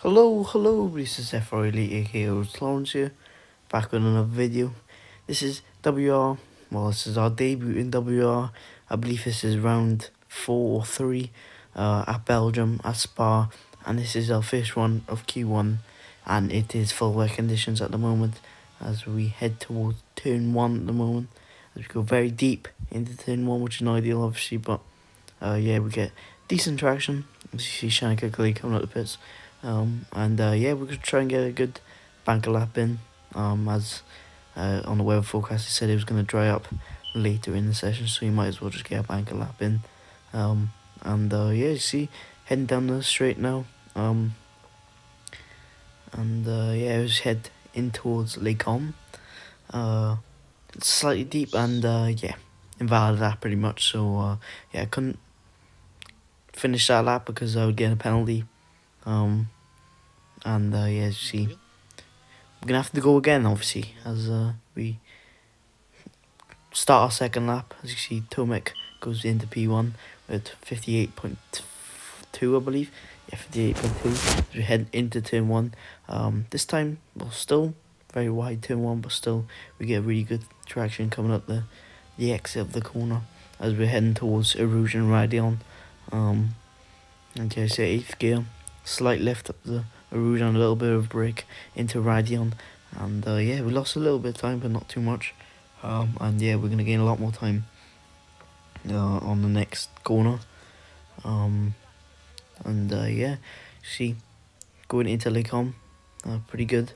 Hello, this is FR Elite aka Lawrence here, back with another video. This is WR, well this is our debut in WR, I believe this is round 4 or 3 at Belgium, at Spa, and this is our first one of Q1, and it is full wet conditions at the moment, as we head towards turn 1 at the moment, as we go very deep into turn 1, which is not ideal obviously, but yeah, we get decent traction, as you see Shannon quickly coming out the pits. Yeah, we're gonna try and get a good banker lap in. As on the weather forecast, he said it was gonna dry up later in the session, so you might as well just get a banker lap in. Yeah, you see, heading down the straight now. Yeah, I just head in towards Lake On. It's slightly deep and yeah, invalid lap pretty much. So yeah, I couldn't finish that lap because I would get a penalty. Yeah, as you see, we're gonna have to go again, obviously, as we start our second lap. As you see, Tomek goes into P1 with 58.2, I believe. Yeah, 58.2. As we head into turn 1. This time, well, still very wide turn 1, but still we get really good traction coming up the exit of the corner as we're heading towards Erosion Radion. Okay, so 8th gear, slight lift up the Erosion, a little bit of brake into Radion, and yeah, we lost a little bit of time, but not too much. And yeah, we're gonna gain a lot more time on the next corner. Yeah, see, going into Lacom, pretty good.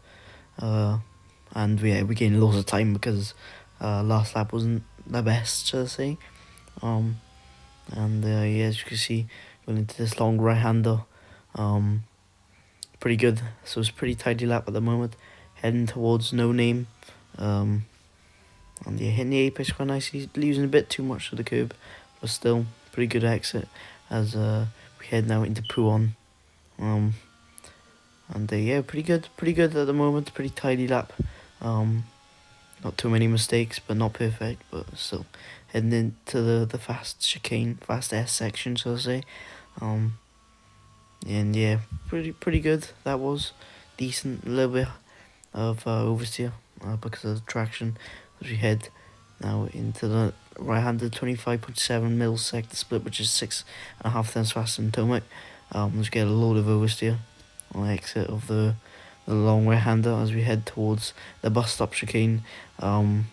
And yeah, we gained loads of time because last lap wasn't the best, shall I say. Yeah, as you can see, going into this long right-hander, pretty good. So it's pretty tidy lap at the moment, heading towards No Name. And yeah, hitting the apex quite nicely, losing a bit too much to the curb, but still pretty good exit as we head now into Puon. Yeah, pretty good at the moment, pretty tidy lap. Not too many mistakes, but not perfect, but still heading into the fast chicane, fast S section, so to say. And yeah, pretty good. That was decent. A little bit of oversteer because of the traction as we head now into the right-handed 25.7 mil sector split, which is 6.5 times faster than Tomek. Let's get a load of oversteer on the exit of the long right-hander as we head towards the bus stop chicane. As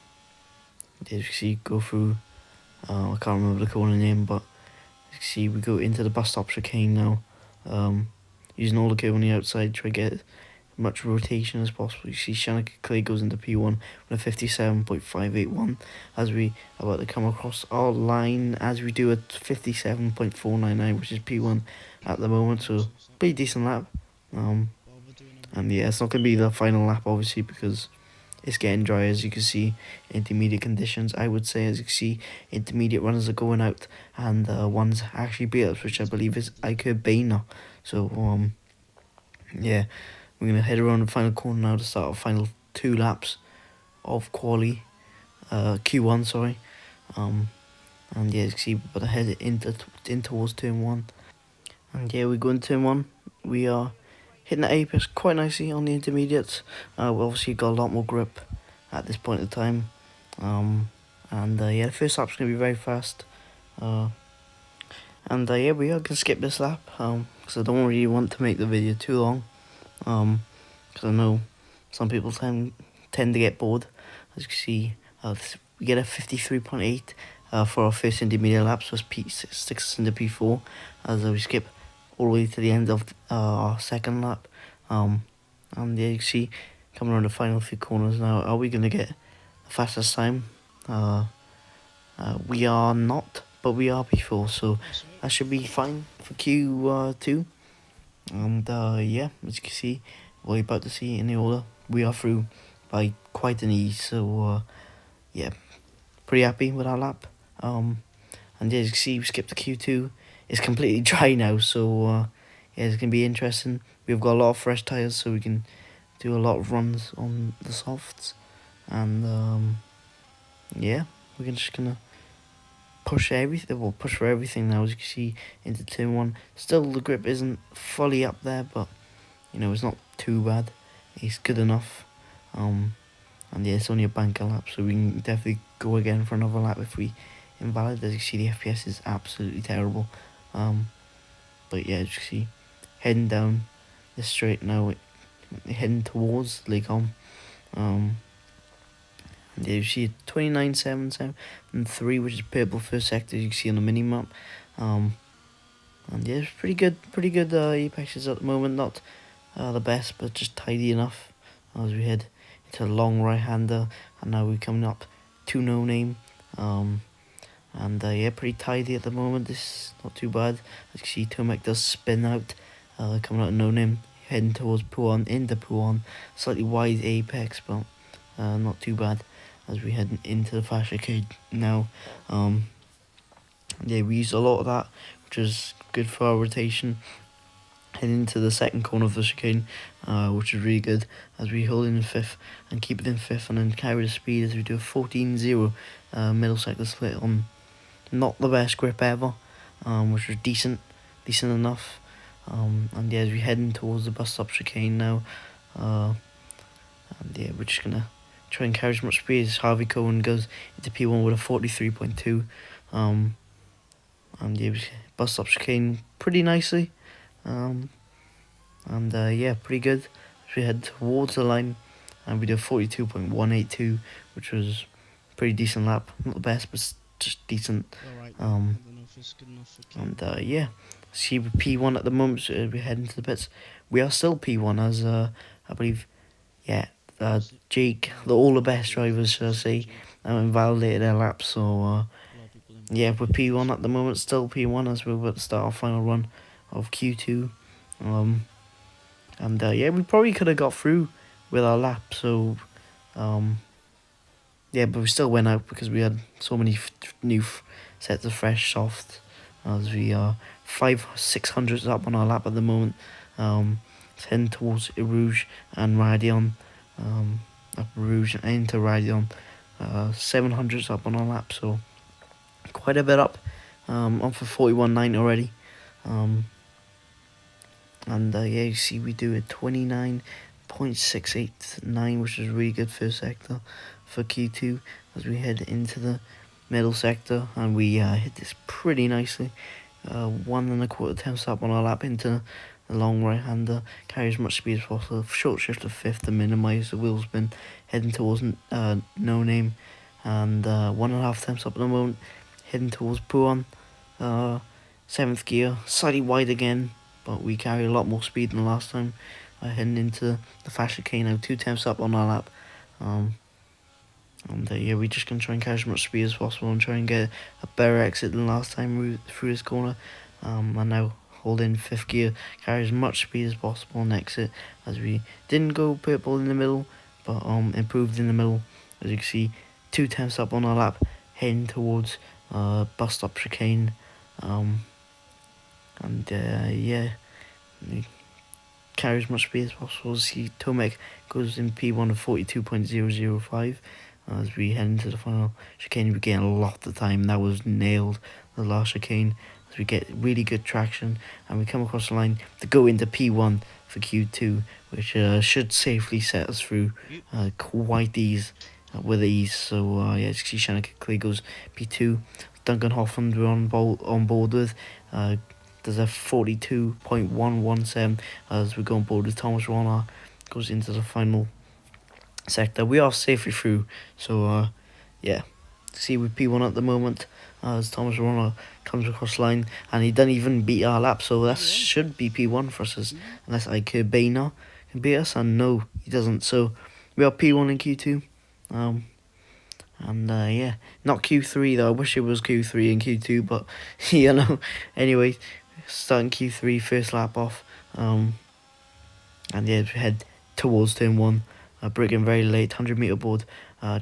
you see, go through, I can't remember the corner name, but you see we go into the bus stop chicane now, using all the gear on the outside, try to get as much rotation as possible. You see Shannon Clay goes into P1 with a 57.581 as we are about to come across our line as we do a 57.499, which is P1 at the moment, so pretty decent lap. And yeah, it's not going to be the final lap obviously because it's getting dry, as you can see. Intermediate conditions, I would say, as you can see, intermediate runners are going out, and one's actually beat ups, which I believe is Ike Bainer. So yeah, we're gonna head around the final corner now to start our final 2 laps of quali, Q1, sorry. And yeah, as you can see, we're about to head in towards turn 1. And yeah, we go into turn 1. We are hitting the apex quite nicely on the intermediates. We obviously got a lot more grip at this point in time. Yeah, the first lap's going to be very fast. Yeah, we are going to skip this lap because I don't really want to make the video too long. Because I know some people tend to get bored. As you can see, we get a 53.8 for our first intermediate lap, so it's P6 into P4 as we skip all the way to the end of our second lap. Yeah, you can see coming around the final few corners now. Are we going to get the fastest time? We are not, but we are P4, so that should be fine for Q2. Yeah, as you can see, what you're about to see in the order, we are through by quite an ease. So yeah, pretty happy with our lap. And yeah, as you can see, we skipped the Q2. It's completely dry now, so yeah, it's gonna be interesting. We've got a lot of fresh tires, so we can do a lot of runs on the softs. And yeah, we're just gonna push everything. We'll push for everything now, as you can see, into turn 1. Still, the grip isn't fully up there, but you know, it's not too bad. It's good enough. And yeah, it's only a banker lap, so we can definitely go again for another lap if we invalid. As you see, the FPS is absolutely terrible. But yeah, as you see, heading down the straight now, heading towards Lakecombe. And yeah, you see 29.773, which is purple first sector, as you can see on the mini map. And yeah, it's pretty good apexes at the moment. Not the best, but just tidy enough as we head into a long right-hander. And now we're coming up to No Name. And yeah, pretty tidy at the moment. This is not too bad. As you see, Tomek does spin out, coming out of No Name, heading towards Puan, into Puan. Slightly wide apex, but not too bad as we head into the fast chicane now. Yeah, we used a lot of that, which is good for our rotation. Heading into the second corner of the chicane, which is really good as we hold in fifth and keep it in fifth, and then carry the speed as we do a 14.0 middle sector split on not the best grip ever, which was decent enough. And yeah, as we heading towards the bus stop chicane now, and yeah, we're just gonna try and carry as much speed as Harvey Cohen goes into P1 with a 43.2. And yeah, bus stop chicane pretty nicely. And yeah, pretty good. As we head towards the line, and we do 42.182, which was pretty decent lap. Not the best, but just decent. Alright, I don't know if it's good enough for Ken. And yeah, see we're P1 at the moment, so we're heading to the pits. We are still P1 as I believe, yeah, Jake, all the best drivers, shall I say, invalidated their laps. So yeah, we're P1 at the moment, still P1 as we're about to start our final run of Q2. And yeah, we probably could have got through with our lap. So yeah, but we still went out because we had so many new sets of fresh softs. As we are 500-600s up on our lap at the moment. Heading towards Rouge and Radion. Up Rouge and into Radion. 700s up on our lap, so quite a bit up. On for 41.9 already. And yeah, you see we do a 29.689, which is really good first sector for Q2 as we head into the middle sector, and we hit this pretty nicely. 1.25 temps up on our lap into the long right-hander, carry as much speed as possible, short shift of fifth to minimise the wheel spin, heading towards No Name, and 1.5 temps up at the moment, heading towards Puan. 7th gear, slightly wide again, but we carry a lot more speed than last time. Heading into the fast chicane now, 2 temps up on our lap. And yeah, we're just going to try and carry as much speed as possible and try and get a better exit than last time through this corner. And now hold in 5th gear, carry as much speed as possible and exit, as we didn't go purple in the middle, but improved in the middle. As you can see, 2 temps up on our lap, heading towards bus stop chicane. And yeah, carry as much speed as possible. See, Tomek goes in P1 of 42.005. As we head into the final chicane, we get a lot of time. That was nailed, the last chicane, as we get really good traction and we come across the line to go into P1 for Q2, which should safely set us through quite with ease. So yeah, as you see, Shannon Clay goes P2. Duncan Hoffman we're on board with. There's a 42.117 as we go on board with Thomas Ronna. Goes into the final sector. We are safely through. So yeah, see with P1 at the moment as Thomas Ronna comes across the line, and he doesn't even beat our lap, so that should be P1 for us, unless Ike Boehner can beat us, and no, he doesn't. So we are P1 in Q2. And yeah, not Q3 though. I wish it was Q3 and Q2, but you know. Anyway, starting Q3, first lap off. And yeah, we head towards turn 1. Braking very late, 100-meter board.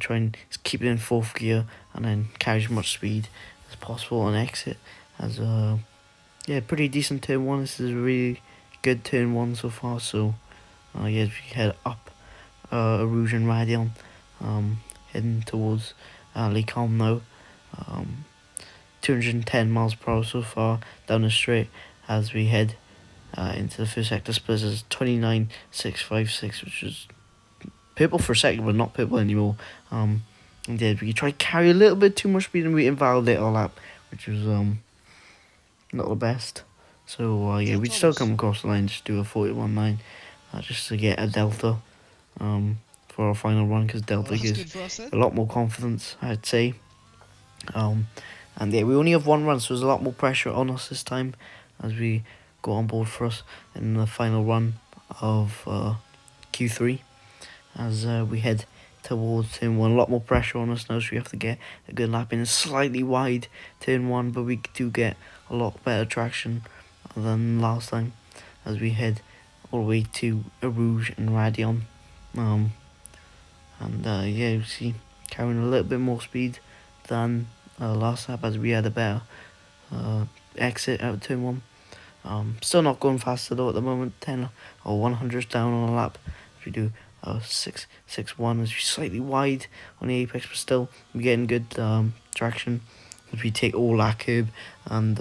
Try and keep it in 4th gear, and then carry as much speed as possible and exit. As yeah, pretty decent turn 1. This is a really good turn 1 so far. So yeah, we head up Rouge and Radion. Heading towards Lakecombe now. 210 miles per hour so far down the straight as we head into the first sector. Spurs is 29.656, which is purple for a second, but not purple anymore. Indeed, we tried to carry a little bit too much speed and we invalidate our lap, which was not the best. So yeah, we'd still come across the line, just do a 41.9, just to get a delta for our final run, because delta gives a lot more confidence, I'd say. And yeah, we only have one run, so there's a lot more pressure on us this time as we go on board for us in the final run of Q3, as we head towards turn 1. A lot more pressure on us now, so we have to get a good lap in. Slightly wide turn 1, but we do get a lot better traction than last time as we head all the way to Rouge and Radion. Yeah, you see, carrying a little bit more speed than last lap, as we had a better exit out of turn 1. Still not going faster though at the moment. 10 or 100 down on a lap. We do 6.1 as we slightly wide on the apex, but still we're getting good traction as we take all that curb. And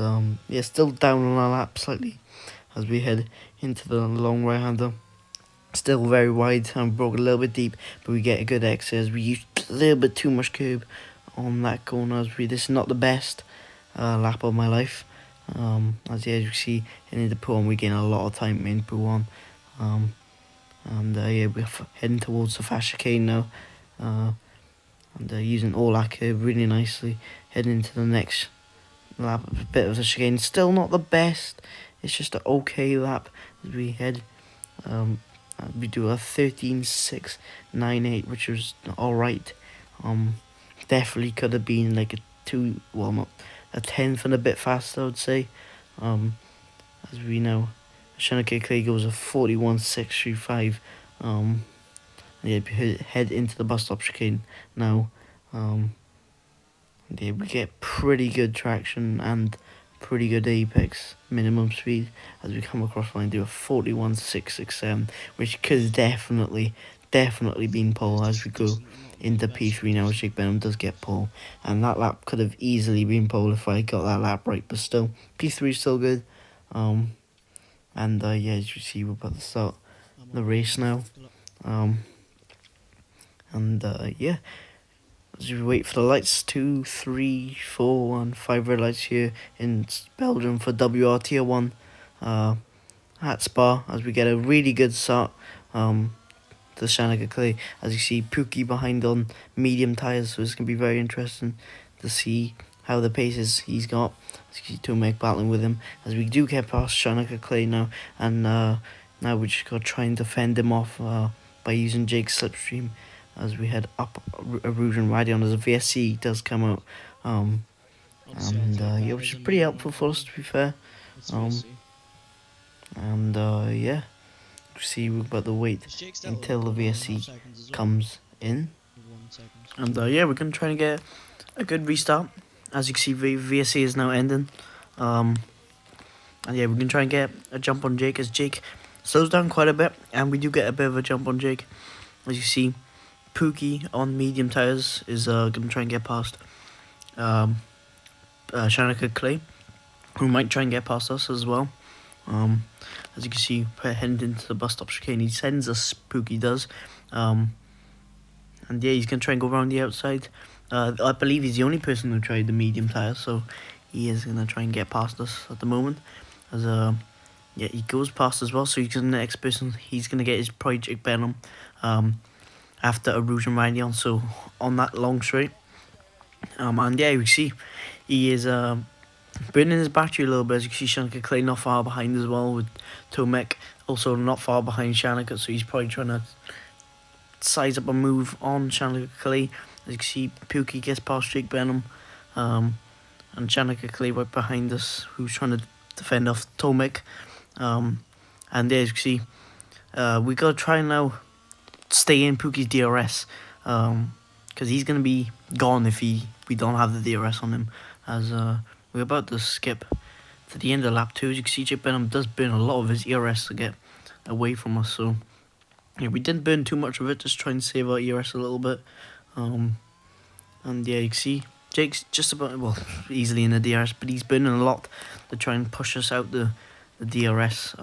yeah, still down on our lap slightly as we head into the long right hander. Still very wide and broke a little bit deep, but we get a good exit as we use a little bit too much curb on that corner. As this is not the best lap of my life. As you see in the pool 1, we gain a lot of time in pool 1. Yeah, we're heading towards the fast chicane now, and using all that curb really nicely, heading into the next lap. A bit of the chicane, still not the best, it's just an okay lap as we head. We do a 13.698, which was alright. Definitely could have been like not a tenth and a bit faster, I would say. As we know, Shanaka Clay goes a 41.635. Yeah, head into the bus stop chicane now. Yeah, we get pretty good traction and pretty good apex minimum speed as we come across the line, do a 41.667, which could definitely been pole as we go into P3 now. Jake Benham does get pole, and that lap could have easily been pole if I got that lap right, but still P3 is still good. Yeah, as you see, we're about to start the race now. Yeah, as we wait for the lights, 2, 3, 4, and 5 red lights here in Belgium for WR Tier 1 at Spa, as we get a really good start to Shanaka Clay. As you see, Pookie behind on medium tyres, so it's going to be very interesting to see how the paces he's got. As you see Tomek battling with him, as we do get past Shanaka Clay now, and now we just got to try and defend him off by using Jake's slipstream as we head up Rouge and Radion, as a VSC does come out, yeah, which is pretty helpful for us, to be fair. Yeah, see, we're about to wait until the VSC comes in, and yeah, we're gonna try and get a good restart. As you can see, VSC is now ending, and yeah, we're gonna try and get a jump on Jake, as Jake slows down quite a bit, and we do get a bit of a jump on Jake. As you see, Pookie on medium tyres is going to try and get past Shanaka Clay, who might try and get past us as well. As you can see, heading into the bus stop chicane, he sends us, Pookie does. And yeah, he's going to try and go around the outside. I believe he's the only person who tried the medium tyre, so he is going to try and get past us at the moment. As yeah, he goes past as well, so he's the next person. He's going to get his Project Benham after a Rouge and Radion, so on that long straight. And yeah, you see he is burning his battery a little bit. As you can see, Shanaka Clay not far behind as well, with Tomek also not far behind Shanaka, so he's probably trying to size up a move on Shanaka Clay. As you can see, Pookie gets past Jake Benham, and Shanaka Clay right behind us, who's trying to defend off Tomek. And there you can see, we got to try now stay in Pookie's DRS, because he's going to be gone if we don't have the DRS on him, as we're about to skip to the end of lap 2. As you can see, Jake Benham does burn a lot of his ERS to get away from us, so yeah, we didn't burn too much of it, just trying to save our ERS a little bit. And yeah, you can see Jake's just about, well, easily in the DRS, but he's burning a lot to try and push us out the the DRS.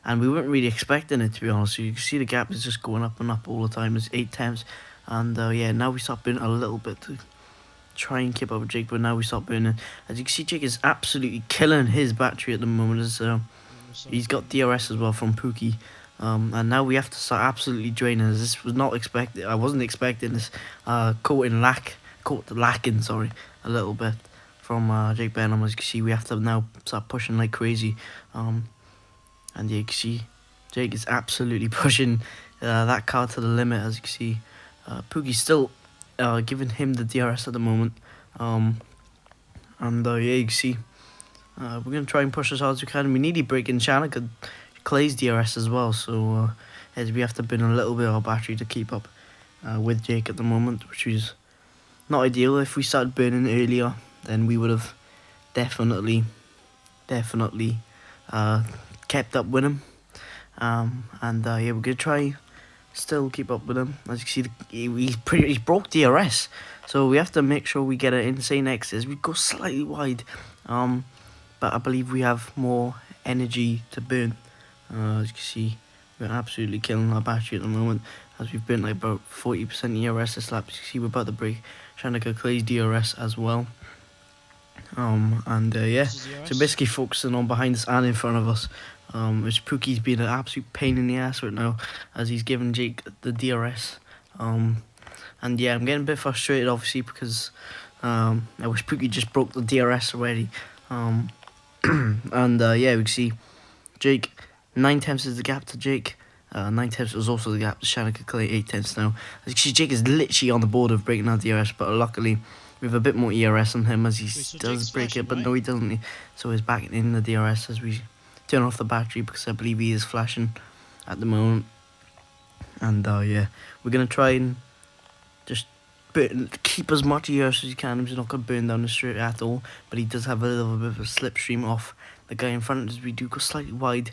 And we weren't really expecting it, to be honest. So you can see the gap is just going up and up all the time. It's 8 times, and yeah, now we start burning a little bit to try and keep up with Jake, but now we start burning. As you can see, Jake is absolutely killing his battery at the moment. As he's got DRS as well from Pookie. And now we have to start absolutely draining. As this was not expected. I wasn't expecting this. Lacking, sorry, a little bit from Jake Benham. As you can see, we have to now start pushing like crazy. And yeah, you can see Jake is absolutely pushing that car to the limit. As you can see, Poogie's still giving him the DRS at the moment. And yeah, you can see we're going to try and push as hard as we can. We nearly breaking Shanika Clay's DRS as well. So as we have to burn a little bit of our battery to keep up with Jake at the moment, which is not ideal. If we started burning earlier, then we would have definitely kept up with him. And yeah, we're gonna try still keep up with him. As you can see, he's broke DRS, so we have to make sure we get an insane exit. We go slightly wide, but I believe we have more energy to burn. As you can see, we're absolutely killing our battery at the moment, as we've burnt like about 40% ERS this lap. As you can see, we're about to break Shanika Clay's DRS as well. And yeah, so basically focusing on behind us and in front of us, which Pookie's been an absolute pain in the ass right now, as he's giving Jake the DRS. And yeah, I'm getting a bit frustrated obviously, because I wish Pookie just broke the DRS already. And yeah, we can see Jake 9 tenths is the gap to Jake. 9 tenths was also the gap to Shanika Clay, 8 tenths now. As you can see, Jake is literally on the border of breaking our DRS, but luckily we have a bit more ERS on him, as he does break it, but no, he doesn't. So he's back in the DRS as we turn off the battery, because I believe he is flashing at the moment. And yeah, we're going to try and just keep as much ERS as you can. He's not going to burn down the straight at all, but he does have a little bit of a slipstream off the guy in front, as we do go slightly wide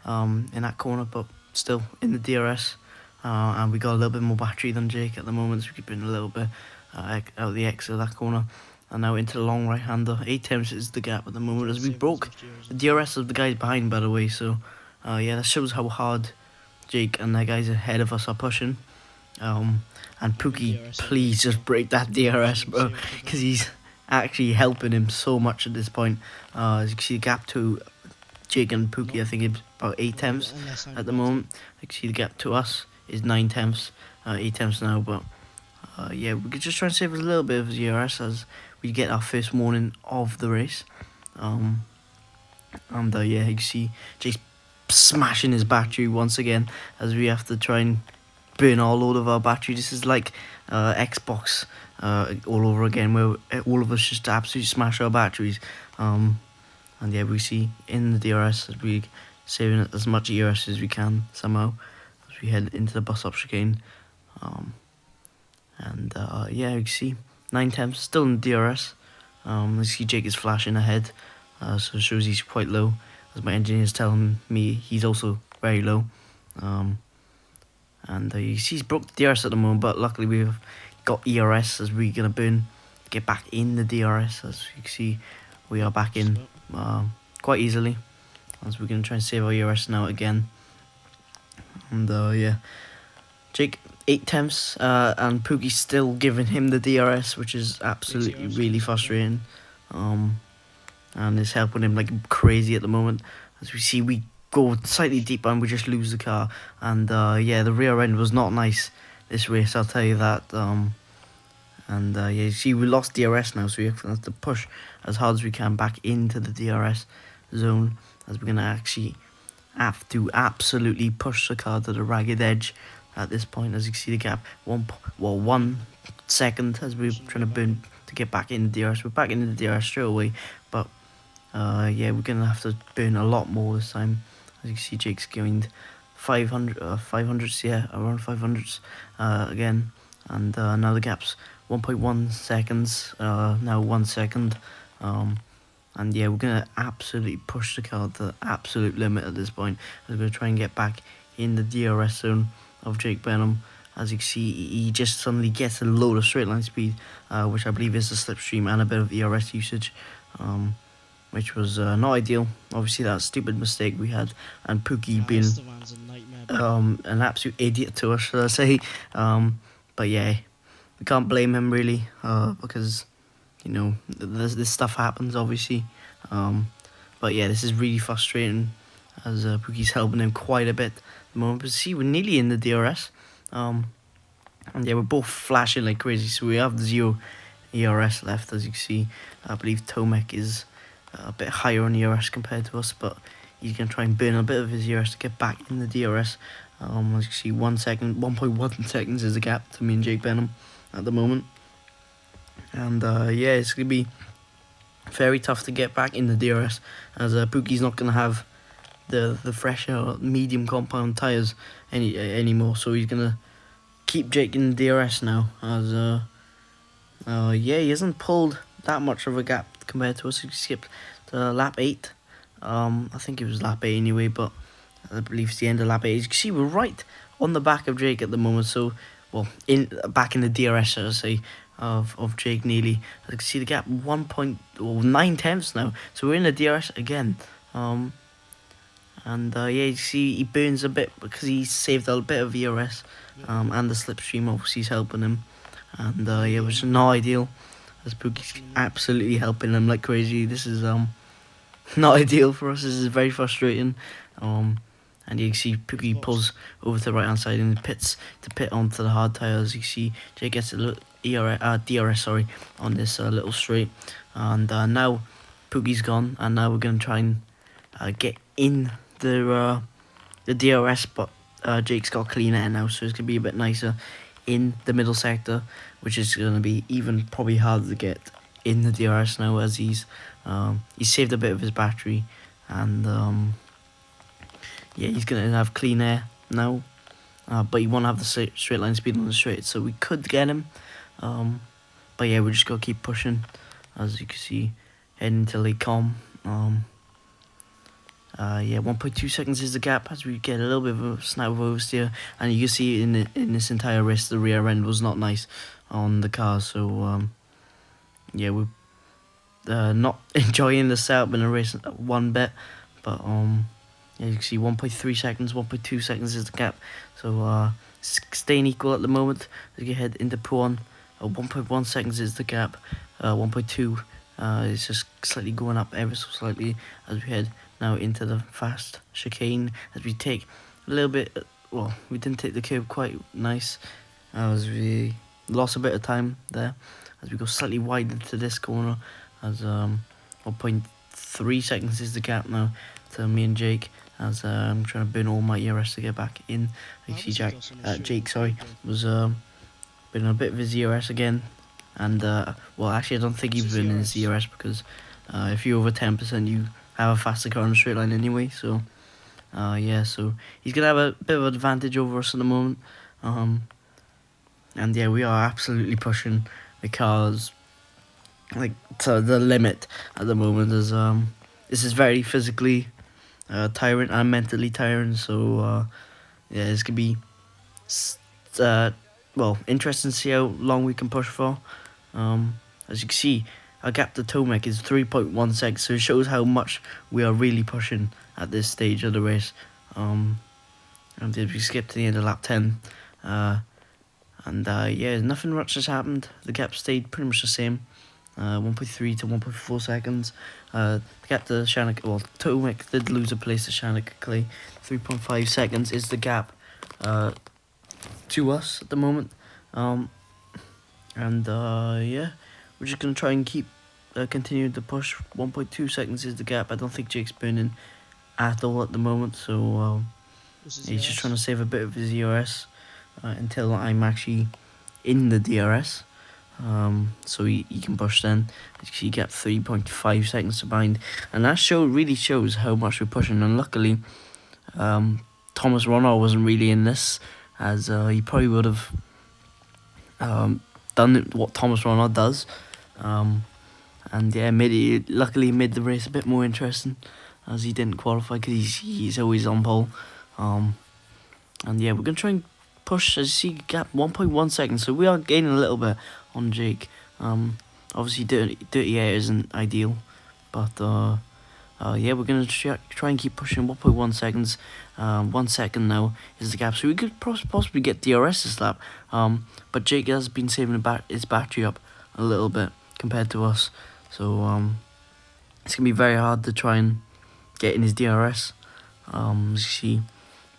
in that corner, but still in the DRS. And we got a little bit more battery than Jake at the moment, so we keep burning a little bit out of the exit of that corner, and now into the long right hander. 8 tenths is the gap at the moment, as we broke the DRS of the guys behind, by the way. So yeah, that shows how hard Jake and the guys ahead of us are pushing. And Pookie, please just break that DRS, bro, because he's actually helping him so much at this point. As you can see, the gap to Jake and Pookie, I think it's about 8 tenths at the moment. You can see the gap to us is 9 tenths, 8 tenths now, but yeah, we could just try and save a little bit of ERS as we get our first warning of the race. And yeah, you can see Jake's smashing his battery once again, as we have to try and burn all load of our battery. This is like Xbox all over again, where all of us just absolutely smash our batteries. And yeah, we see in the DRS as we saving as much ERS as we can somehow, as we head into the bus stop chicane. And yeah, you can see 9 tenths still in the DRS. You see Jake is flashing ahead, so it shows he's quite low, as my engineer is telling me he's also very low. And you see he's broke the DRS at the moment, but luckily we've got ERS as we're going to get back in the DRS. As you can see, we are back in quite easily, as we're going to try and save our ERS now again. And yeah, Jake 8 tenths, and Poogie's still giving him the DRS, which is absolutely really frustrating. And it's helping him like crazy at the moment. As we see, we go slightly deeper and we just lose the car. And yeah, the rear end was not nice this race, I'll tell you that. And yeah, you see we lost DRS now, so we have to push as hard as we can back into the DRS zone, as we're going to actually have to absolutely push the car to the ragged edge at this point. As you can see, the gap 1 second as we're trying to burn to get back in the DRS. We're back into the DRS straight away, but yeah, we're gonna have to burn a lot more this time. As you can see, Jake's going 500s, yeah, around 500s again, and now the gap's 1.1 seconds, now 1 second. And yeah, we're gonna absolutely push the car to the absolute limit at this point, as we're gonna try and get back in the DRS zone of Jake Benham. As you can see, he just suddenly gets a load of straight line speed, which I believe is a slipstream and a bit of ERS usage. which was not ideal. Obviously, that stupid mistake we had, and Pookie being Esteban's a nightmare, bro. an absolute idiot to us, should I say? But yeah, we can't blame him really, because you know this stuff happens, obviously. But yeah, this is really frustrating, as Pookie's helping him quite a bit at the moment. But see, we're nearly in the DRS. And yeah, we're both flashing like crazy, so we have 0 ERS left, as you can see. I believe Tomek is a bit higher on ERS compared to us, but he's going to try and burn a bit of his ERS to get back in the DRS. As you can see, 1.1 seconds is the gap to me and Jake Benham at the moment. And yeah, it's going to be very tough to get back in the DRS, as Pookie's not going to have the fresher medium compound tyres anymore, so he's going to keep Jake in the DRS now, as yeah, he hasn't pulled that much of a gap compared to us. He skipped to lap 8. I think it was lap 8 anyway, but I believe it's the end of lap 8. As you can see, we're right on the back of Jake at the moment, so, well, back in the DRS, should I say, of Jake nearly. As you can see, the gap 9 tenths now, so we're in the DRS again. And yeah, you see he burns a bit because he saved a bit of ERS, and the slipstream obviously is helping him. And yeah, it was not ideal, as Pookie's absolutely helping him like crazy. This is not ideal for us. This is very frustrating. And you can see Pookie pulls over to the right hand side and pits to pit onto the hard tyres. You see Jake gets a little DRS on this little straight, and now Pookie's gone, and now we're gonna try and get in the DRS, but Jake's got clean air now, so it's gonna be a bit nicer in the middle sector, which is gonna be even probably harder to get in the DRS now, as he's saved a bit of his battery, and yeah, he's gonna have clean air now, but he won't have the straight line speed on the straight, so we could get him, but yeah, we just gotta keep pushing, as you can see, heading to Lake Com. Yeah, 1.2 seconds is the gap, as we get a little bit of a snap of oversteer, and you can see in this entire race the rear end was not nice on the car, so yeah, we're not enjoying the setup in the race one bit, but yeah, you can see 1.3 seconds, 1.2 seconds is the gap, so staying equal at the moment as you head into P1. 1.1 seconds is the gap, 1.2 is just slightly going up ever so slightly as we head now into the fast chicane, as we take a little bit, well, we didn't take the curve quite nice, as we lost a bit of time there, as we go slightly wide into this corner, as 1.3 seconds is the gap now to me and Jake, as I'm trying to burn all my ERS to get back in. You see Jake was burning a bit of his ERS again, and well, actually I don't think he's burning his ERS, because if you're over 10% you have a faster car on the straight line anyway, so yeah, so he's gonna have a bit of an advantage over us at the moment, and yeah, we are absolutely pushing the cars like to the limit at the moment, as this is very physically tiring and mentally tiring, so yeah, it's gonna be well, interesting to see how long we can push for. As you can see, our gap to Tomek is 3.1 seconds, so it shows how much we are really pushing at this stage of the race. And we skip to the end of lap 10, and yeah, nothing much has happened. The gap stayed pretty much the same, 1.3 to 1.4 seconds. The gap to Shannon, well, Tomek did lose a place to Shannon Clay. 3.5 seconds is the gap to us at the moment, and yeah, we're just gonna try and keep continue to push. 1.2 seconds is the gap. I don't think Jake's burning at all at the moment, so he's just trying to save a bit of his ERS until I'm actually in the DRS, so he can push then. As you see, gap 3.5 seconds to bind, and that really shows how much we're pushing. And luckily Thomas Ronald wasn't really in this, as he probably would have done what Thomas Ronald does, and yeah, luckily made the race a bit more interesting, as he didn't qualify because he's always on pole, and yeah, we're gonna try and push. As you see, gap 1.1 seconds, so we are gaining a little bit on Jake. Obviously dirty air isn't ideal, But yeah, we're gonna try and keep pushing 1.1 seconds. 1 second now is the gap, so we could possibly get DRS this lap. But Jake has been saving his battery up a little bit compared to us, so it's gonna be very hard to try and get in his DRS. As you see,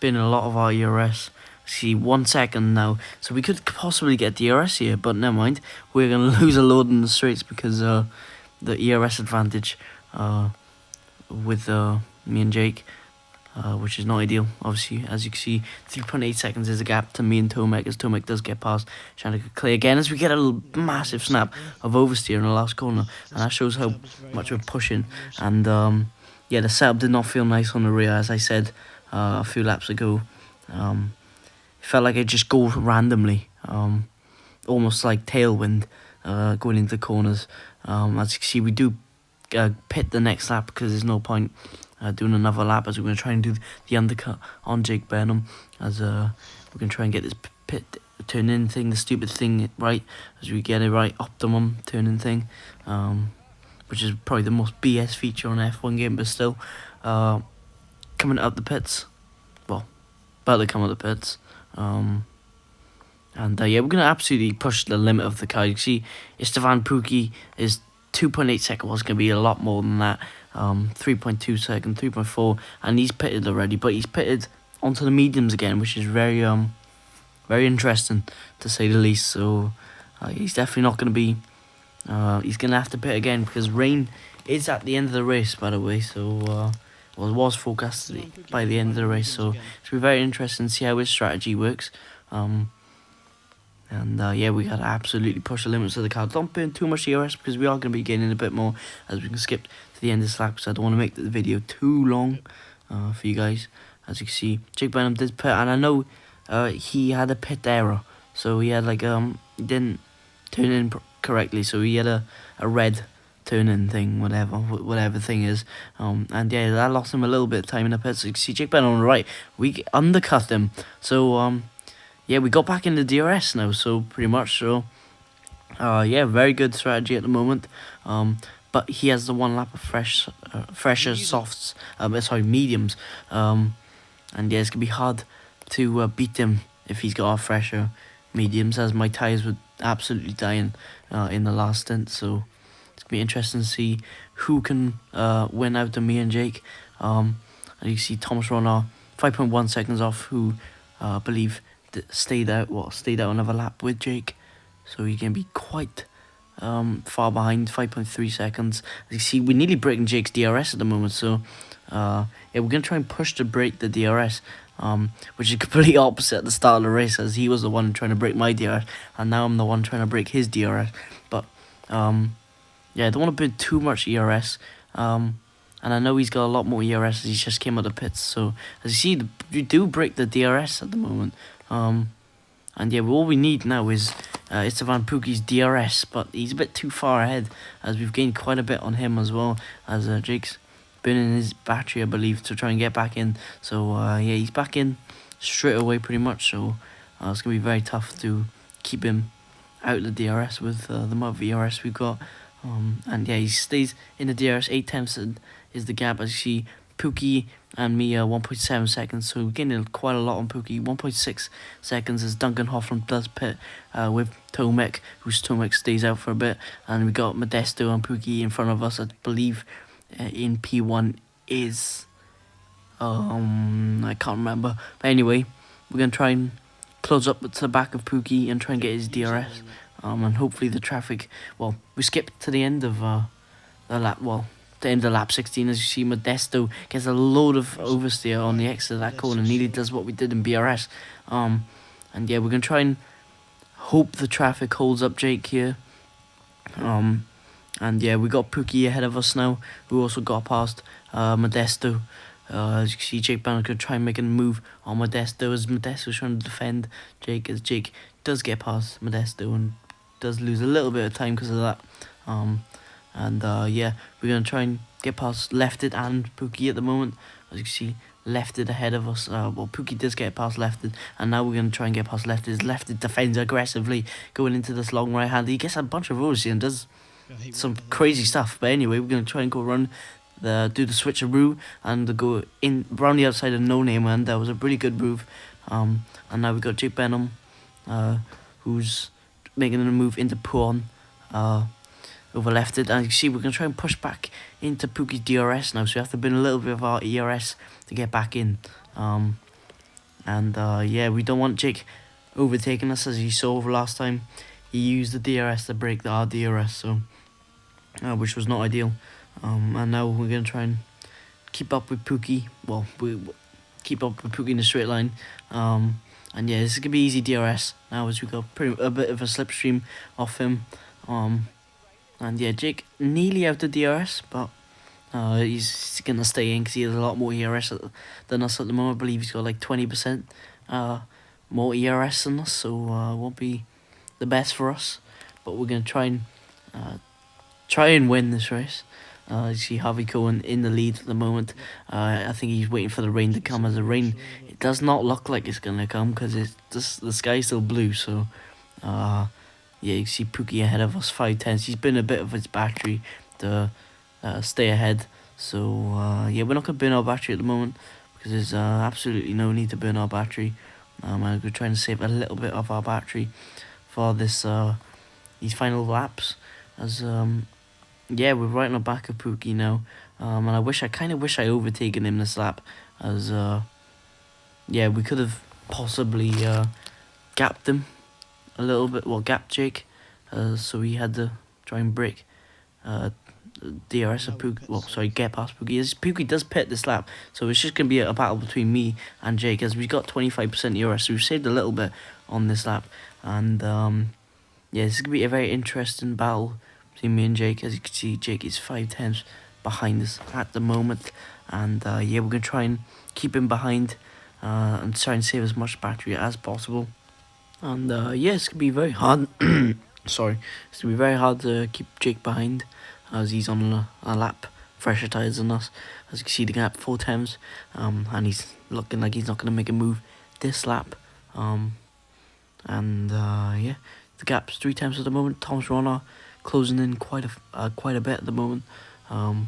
been a lot of our ERS. See, 1 second now, so we could possibly get DRS here, but never mind. We're gonna lose a load in the straights because the ERS advantage with me and Jake, which is not ideal. Obviously, as you can see, 3.8 seconds is a gap to me and Tomek, as Tomek does get past Shannon Clay again, as we get a massive snap of oversteer in the last corner, and that shows how much we're pushing. And yeah, the setup did not feel nice on the rear, as I said a few laps ago. It felt like it just go randomly, almost like tailwind going into corners. As you can see, we do pit the next lap because there's no point doing another lap, as we're going to try and do the undercut on Jake Benham, as we're going to try and get this pit turn in thing, the stupid thing, right, as we get it right, optimum turn in thing, which is probably the most BS feature on an F1 game, but still, coming out the pits, well, about to come out the pits. And yeah, we're going to absolutely push the limit of the car. You can see Esteban Pookie is 2.8 seconds, was going to be a lot more than that. 3.2 seconds, 3.4, and he's pitted already, but he's pitted onto the mediums again, which is very very interesting to say the least. So he's definitely not going to be, he's going to have to pit again, because rain is at the end of the race, by the way. So well, it was forecasted by the end of the race, so it's going to be very interesting to see how his strategy works. And yeah, we got to absolutely push the limits of the car. Don't burn too much ERS, because we are going to be gaining a bit more as we can skip to the end of this lap, because I don't want to make the video too long for you guys. As you can see, Jake Benham did pit, and I know he had a pit error, so he had like he didn't turn in correctly, so he had a red turn in thing, whatever thing is, and yeah, that lost him a little bit of time in the pit. So you can see Jake Benham on the right, we undercut him, so yeah, we got back into DRS now, so pretty much, so yeah, very good strategy at the moment. But he has the 1 lap of fresher softs, sorry, mediums, and yeah, it's gonna be hard to beat him if he's got our fresher mediums, as my tyres were absolutely dying in the last stint. So it's gonna be interesting to see who can win out of me and Jake. And you see Thomas Ronner 5.1 seconds off, who I believe stayed out another lap with Jake, so he can be quite far behind, 5.3 seconds. As you see, we're nearly breaking Jake's DRS at the moment, so yeah, we're going to try and push to break the DRS, which is completely opposite at the start of the race, as he was the one trying to break my DRS, and now I'm the one trying to break his DRS. But yeah, I don't want to burn too much ERS, and I know he's got a lot more ERS as he just came out of the pits. So as you see, we do break the DRS at the moment. And yeah, all we need now is Esteban Pookie's DRS, but he's a bit too far ahead, as we've gained quite a bit on him as well, as Jake's burning his battery, I believe, to try and get back in. So yeah, he's back in straight away pretty much, so it's going to be very tough to keep him out of the DRS with the amount of ERS we've got. And yeah, he stays in the DRS, 8 tenths is the gap, as you see. Pookie and me 1.7 seconds, so we're getting quite a lot on Pookie. 1.6 seconds as Duncan Hoffman does pit with Tomek, whose Tomek stays out for a bit, and we got Modesto and Pookie in front of us. I believe in P1 is I can't remember, but anyway, we're gonna try and close up to the back of Pookie and try and get his DRS, and hopefully the traffic, well, we skipped to the end of the lap, well, the end of lap 16, as you see. Modesto gets a load of oversteer on the exit of that corner, nearly does what we did in BRS. And yeah, we're going to try and hope the traffic holds up Jake here. And yeah, we got Pookie ahead of us now, who also got past Modesto. As you can see, Jake Banner could try and make a move on Modesto, as Modesto's trying to defend Jake, as Jake does get past Modesto and does lose a little bit of time because of that. And yeah, we're going to try and get past Lefted and Pookie at the moment. As you can see, Lefted ahead of us. Well, Pookie does get past Lefted, and now we're going to try and get past Lefted. Lefted defends aggressively going into this long right hand. He gets a bunch of oversteer and does some crazy stuff. But anyway, we're gonna try and go run do the switcheroo and go in round the outside of No Name, and that was a really good move. And now we've got Jake Benham, who's making a move into Puon, over left it, and you see we're going to try and push back into Pookie's DRS now, so we have to burn a little bit of our ERS to get back in. Yeah, we don't want Jake overtaking us, as you saw last time. He used the DRS to break our DRS, so which was not ideal. And now we're going to try and keep up with Pookie. Well, we keep up with Pookie in the straight line. And yeah, this is going to be easy DRS now, as we got a bit of a slipstream off him. And yeah, Jake nearly out of DRS, but he's going to stay in because he has a lot more ERS than us at the moment. I believe he's got like 20% more ERS than us, so it won't be the best for us. But we're going to try and win this race. You see Harvey Cohen in the lead at the moment. I think he's waiting for the rain to come, as the rain, it does not look like it's going to come because the sky's still blue. So yeah, you see Pookie ahead of us, 5/10. He's been a bit of his battery to stay ahead. So yeah, we're not going to burn our battery at the moment because there's absolutely no need to burn our battery. We're trying to save a little bit of our battery for these final laps, as yeah, we're right on the back of Pookie now, and I kind of wish I overtaken him this lap, as yeah, we could have possibly gapped him a little bit, well, gapped Jake, so we had to try and break DRS of Pookie, well, sorry, get past Pookie. Pookie does pit this lap, so it's just going to be a battle between me and Jake, as we got 25% ERS, so we've saved a little bit on this lap, and yeah, this is going to be a very interesting battle between me and Jake. As you can see, Jake is 5/10 behind us at the moment, and yeah, we're going to try and keep him behind and try and save as much battery as possible. And yeah, it's going to be very hard. Sorry, it's going to be very hard to keep Jake behind, as he's on a lap fresher tyres than us. As you can see, the gap 4 times, and he's looking like he's not going to make a move this lap. Yeah, the gap's 3 times at the moment. Thomas Ronner closing in quite a bit at the moment. Yeah,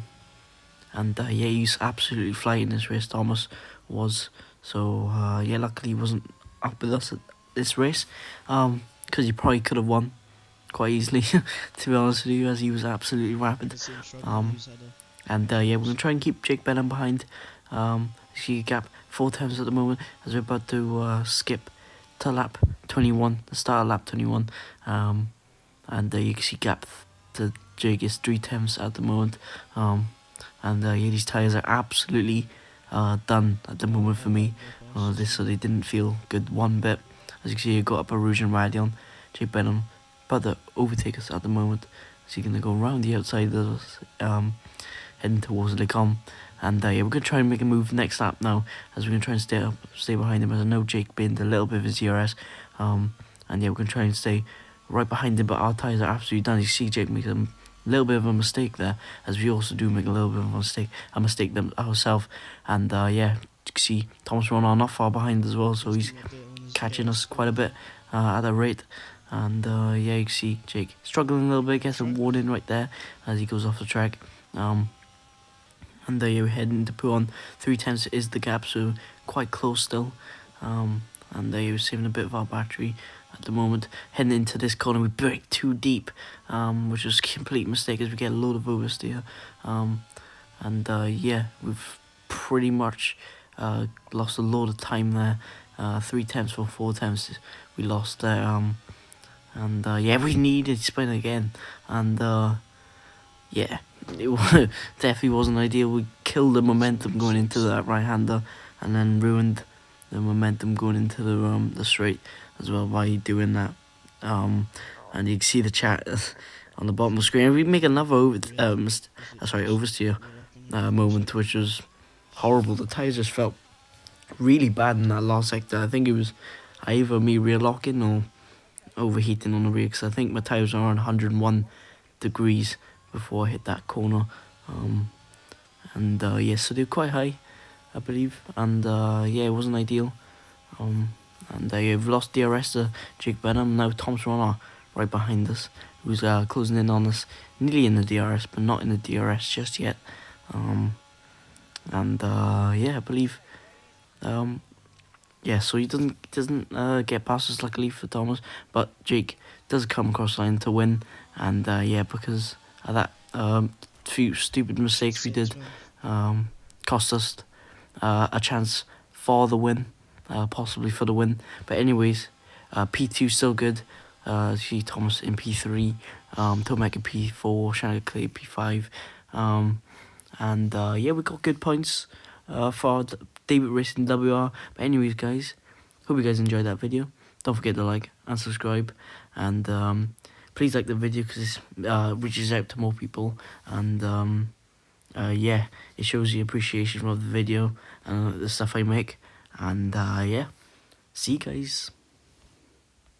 he's absolutely flying this race, Thomas was. So yeah, luckily he wasn't up with us at this race, because he probably could have won quite easily, to be honest with you, as he was absolutely rapid. And yeah, we're going to try and keep Jake Benham behind. See a gap 4 times at the moment, as we're about to skip to lap 21, the start of lap 21. And you can see gap to Jake is 3 times at the moment. And yeah, these tyres are absolutely done at the moment for me. So they didn't feel good one bit. As you can see, I got up a Rouge and Radion. Jake Benham about to overtake us at the moment. So you're going to go around the outside of us, heading towards Lecom. And yeah, we're going to try and make a move next lap now, as we're going to try and stay behind him, as I know Jake binned a little bit of his ERS. And yeah, we're going to try and stay right behind him, but our tyres are absolutely done. You see Jake make a little bit of a mistake there, as we also do make a little bit of a mistake ourselves. And yeah, you can see Thomas Ronald not far behind as well, so he's catching us quite a bit at a rate. And yeah, you can see Jake struggling a little bit, gets a warning right there as he goes off the track. And yeah, we're heading to put on 3 times is the gap, so quite close still. And yeah, we're saving a bit of our battery at the moment. Heading into this corner, we brake too deep, which was a complete mistake, as we get a load of oversteer. And yeah, we've pretty much lost a load of time there. 3 times for 4 times we lost there. And yeah, we needed spin again, and yeah, it definitely wasn't ideal. We killed the momentum going into that right-hander, and then ruined the momentum going into the straight as well by doing that. And you can see the chat on the bottom of the screen. We make another oversteer moment, which was horrible. The tyres just felt really bad in that last sector. I think it was either me rear locking or overheating on the rear, because I think my tyres are on 101 degrees before I hit that corner. And yeah, so they're quite high, I believe, and yeah, it wasn't ideal. And yeah, we've lost DRS to Jake Benham. Now Tom's Runner right behind us. who's closing in on us, nearly in the DRS, but not in the DRS just yet. Yeah, I believe. Yeah, so he doesn't get past us luckily for Thomas, but Jake does come across line to win, and yeah, because of that few stupid mistakes we did, cost us a chance for the win, possibly for the win. But anyways, P2 still good. See Thomas in P3, Tomek in P4, Shannon Clay P5, yeah, we got good points for David Racing WR. But anyways, guys, hope you guys enjoyed that video. Don't forget to like and subscribe, and please like the video because it reaches out to more people, and yeah, it shows the appreciation of the video and the stuff I make, and yeah, see you guys.